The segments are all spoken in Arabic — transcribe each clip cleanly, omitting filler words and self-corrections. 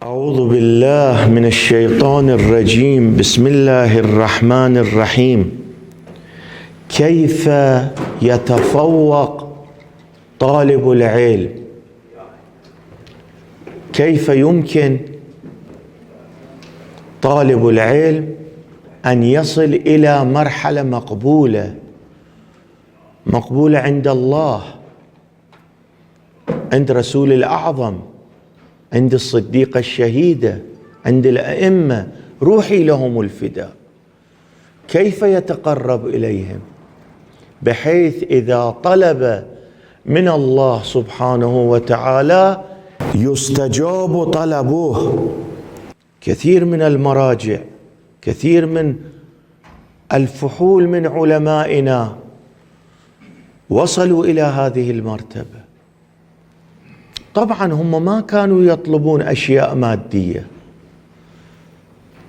أعوذ بالله من الشيطان الرجيم. بسم الله الرحمن الرحيم. كيف يتفوق طالب العلم؟ كيف يمكن طالب العلم أن يصل إلى مرحلة مقبولة عند الله، عند رسول الأعظم، عند الصديقة الشهيدة، عند الأئمة، روحي لهم الفداء؟ كيف يتقرب إليهم بحيث إذا طلب من الله سبحانه وتعالى يستجاب طلبه؟ كثير من المراجع، كثير من الفحول من علمائنا وصلوا إلى هذه المرتبة. طبعا هم ما كانوا يطلبون أشياء مادية،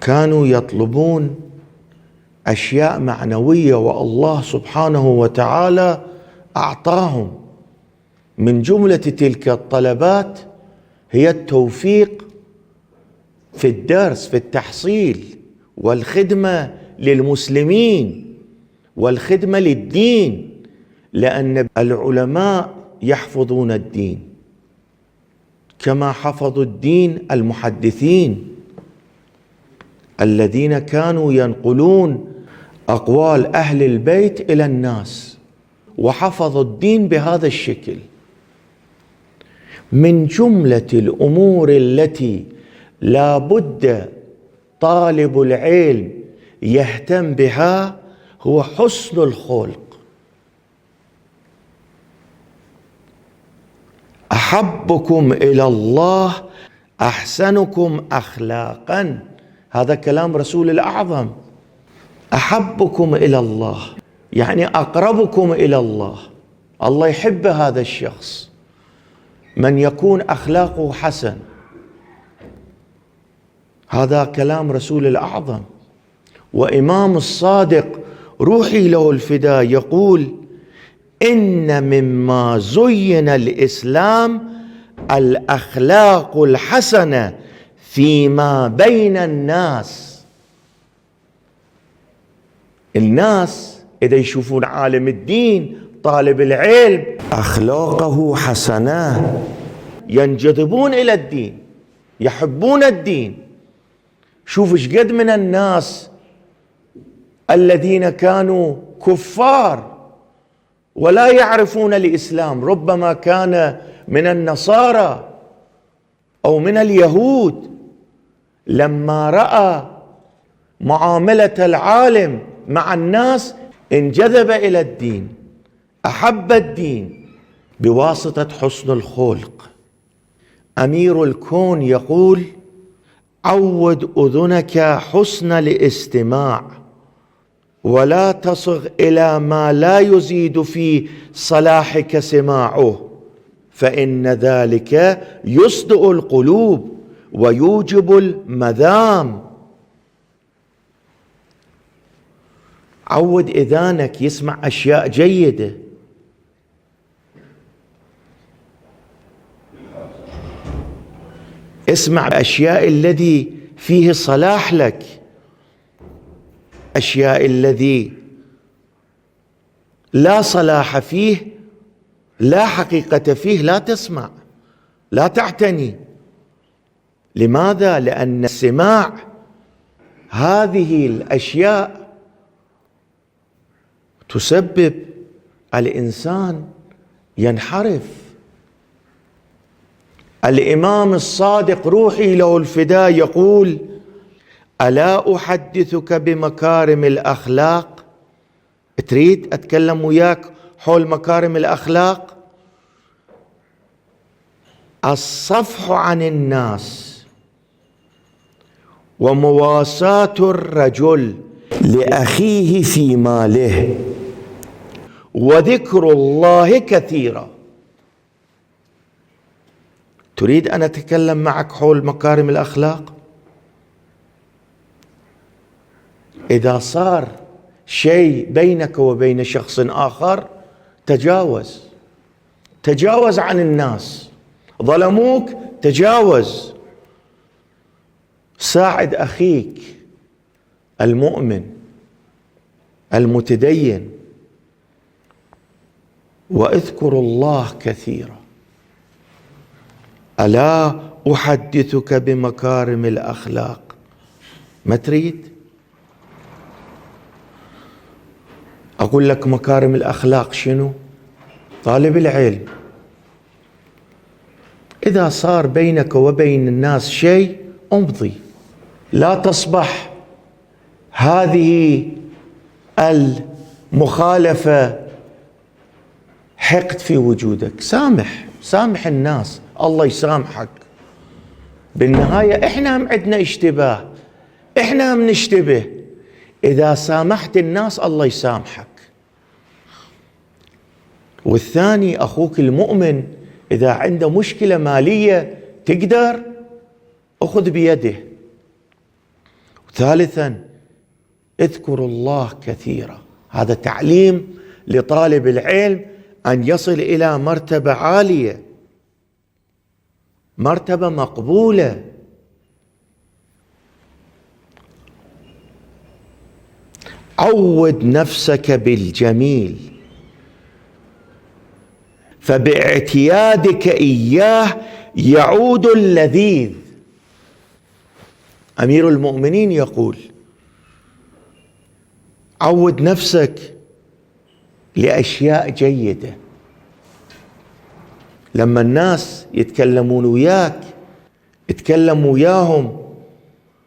كانوا يطلبون أشياء معنوية، والله سبحانه وتعالى أعطاهم. من جملة تلك الطلبات هي التوفيق في الدرس، في التحصيل، والخدمة للمسلمين، والخدمة للدين، لأن العلماء يحفظون الدين كما حفظوا الدين المحدثين الذين كانوا ينقلون أقوال أهل البيت إلى الناس، وحفظوا الدين بهذا الشكل. من جملة الأمور التي لا بد طالب العلم يهتم بها هو حسن الخلق. أحبكم إلى الله أحسنكم أخلاقا، هذا كلام رسول الأعظم. أحبكم إلى الله يعني أقربكم إلى الله، الله يحب هذا الشخص من يكون أخلاقه حسن. هذا كلام رسول الأعظم. وإمام الصادق روحي له الفداء يقول: إن مما زين الإسلام الأخلاق الحسنة فيما بين الناس. الناس إذا يشوفون عالم الدين طالب العلم أخلاقه حسنة ينجذبون إلى الدين، يحبون الدين. شوف ايش قد من الناس الذين كانوا كفار ولا يعرفون الإسلام، ربما كان من النصارى أو من اليهود، لما رأى معاملة العالم مع الناس انجذب إلى الدين، أحب الدين بواسطة حسن الخلق. أمير الكون يقول: عود أذنك حسن الاستماع، ولا تصغ إلى ما لا يزيد في صلاحك سماعه، فإن ذلك يصدئ القلوب ويوجب المذام. عود إذانك يسمع أشياء جيدة، اسمع أشياء الذي فيه صلاح لك، أشياء الذي لا صلاح فيه، لا حقيقة فيه، لا تسمع، لا تعتني. لماذا؟ لأن السماع هذه الأشياء تسبب الإنسان ينحرف. الإمام الصادق روحي له الفداء يقول: ألا أحدثك بمكارم الأخلاق؟ تريد أتكلم وياك حول مكارم الأخلاق؟ الصفح عن الناس، ومواساة الرجل لأخيه في ماله، وذكر الله كثيرا. تريد أن أتكلم معك حول مكارم الأخلاق؟ إذا صار شيء بينك وبين شخص آخر تجاوز عن الناس، ظلموك تجاوز، ساعد أخيك المؤمن المتدين، واذكروا الله كثيرا. ألا أحدثك بمكارم الأخلاق؟ ما تريد؟ أقول لك مكارم الأخلاق شنو؟ طالب العلم إذا صار بينك وبين الناس شيء امضي، لا تصبح هذه المخالفة حقد في وجودك. سامح الناس، الله يسامحك. بالنهاية احنا هم عندنا اشتباه، احنا هم نشتبه. إذا سامحت الناس الله يسامحك. والثاني أخوك المؤمن إذا عنده مشكلة مالية تقدر أخذ بيده. ثالثا اذكروا الله كثيرا. هذا تعليم لطالب العلم أن يصل إلى مرتبة عالية، مرتبة مقبولة. عود نفسك بالجميل، فباعتيادك إياه يعود اللذيذ. أمير المؤمنين يقول عود نفسك لأشياء جيدة. لما الناس يتكلمون وياك اتكلم وياهم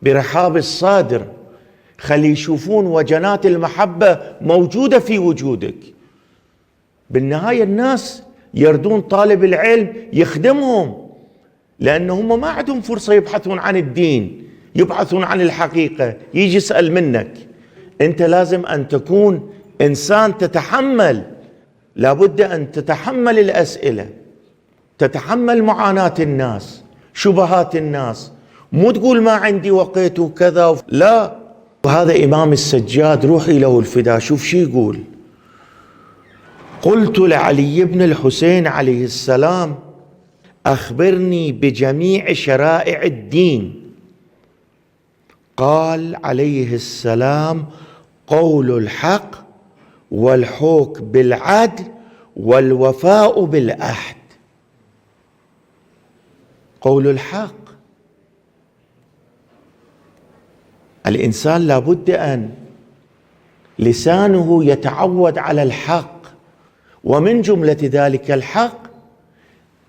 برحاب الصدر، خلي يشوفون وجنات المحبة موجودة في وجودك. بالنهاية الناس يردون طالب العلم يخدمهم، لأنهم ما عندهم فرصة يبحثون عن الدين، يبحثون عن الحقيقة، يجي يسأل منك. أنت لازم أن تكون إنسان تتحمل، لابد أن تتحمل الأسئلة، تتحمل معاناة الناس، شبهات الناس، مو تقول ما عندي وقت وكذا، لا. وهذا إمام السجاد روحي له الفداء، شوف شي يقول: قلت لعلي بن الحسين عليه السلام: أخبرني بجميع شرائع الدين. قال عليه السلام: قول الحق، والحوك بالعدل، والوفاء بالعهد. قول الحق، الإنسان لابد أن لسانه يتعود على الحق، ومن جملة ذلك الحق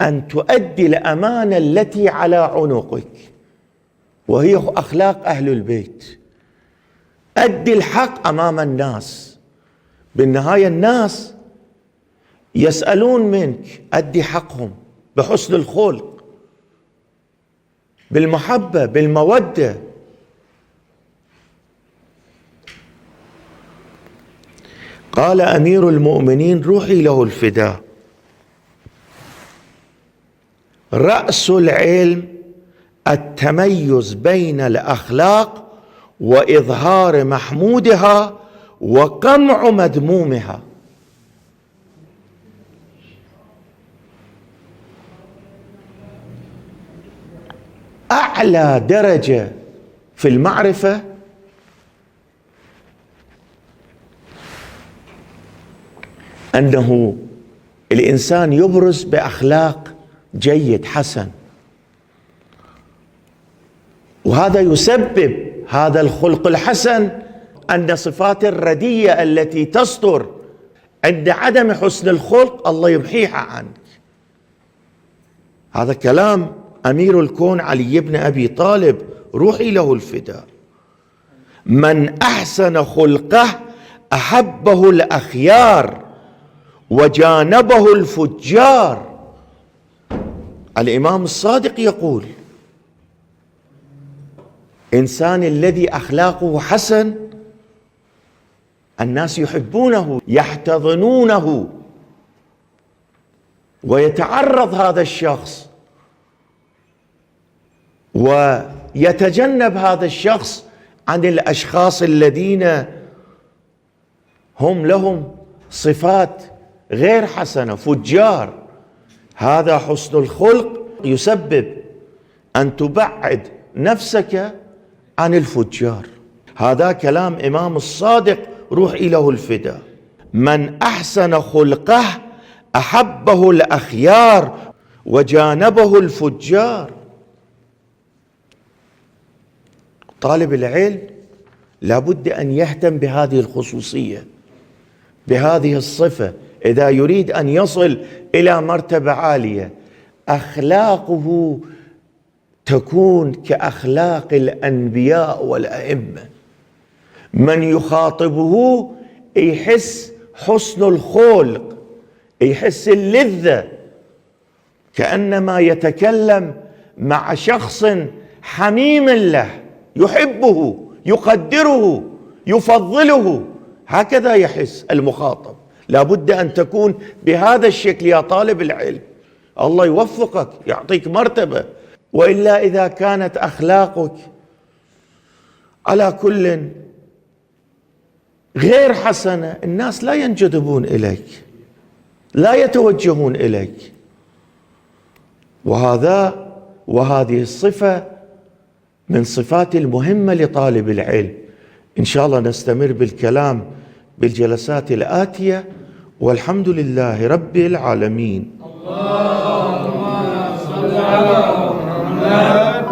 أن تؤدي الأمانة التي على عنقك، وهي أخلاق أهل البيت. أدي الحق أمام الناس. بالنهاية الناس يسألون منك، أدي حقهم بحسن الخلق، بالمحبة، بالمودة. قال أمير المؤمنين روحي له الفداء: رأس العلم التميز بين الأخلاق وإظهار محمودها وقمع مذمومها. أعلى درجة في المعرفة أنه الإنسان يبرز بأخلاق جيد حسن، وهذا يسبب هذا الخلق الحسن أن صفات الردية التي تصدر عند عدم حسن الخلق الله يمحيها عنك. هذا كلام أمير الكون علي بن أبي طالب روحي له الفداء. من أحسن خلقه أحبه الأخيار وجانبه الفجار. الإمام الصادق يقول: إنسان الذي أخلاقه حسن الناس يحبونه، يحتضنونه، ويتعرض هذا الشخص ويتجنب هذا الشخص عن الأشخاص الذين هم لهم صفات غير حسنة، فجار. هذا حسن الخلق يسبب أن تبعد نفسك عن الفجار. هذا كلام إمام الصادق روح إله الفداء. من أحسن خلقه أحبه الأخيار وجانبه الفجار. طالب العلم لابد أن يهتم بهذه الخصوصية، بهذه الصفة، إذا يريد أن يصل إلى مرتبة عالية. أخلاقه تكون كأخلاق الأنبياء والأئمة. من يخاطبه يحس حسن الخلق، يحس اللذة، كأنما يتكلم مع شخص حميم له، يحبه، يقدره، يفضله. هكذا يحس المخاطب. لابد أن تكون بهذا الشكل يا طالب العلم. الله يوفقك، يعطيك مرتبة. وإلا إذا كانت أخلاقك على كل غير حسنة، الناس لا ينجذبون إليك، لا يتوجهون إليك. وهذه الصفة من صفات المهمة لطالب العلم. إن شاء الله نستمر بالكلام بالجلسات الآتية، والحمد لله رب العالمين. اللهم صل على محمد.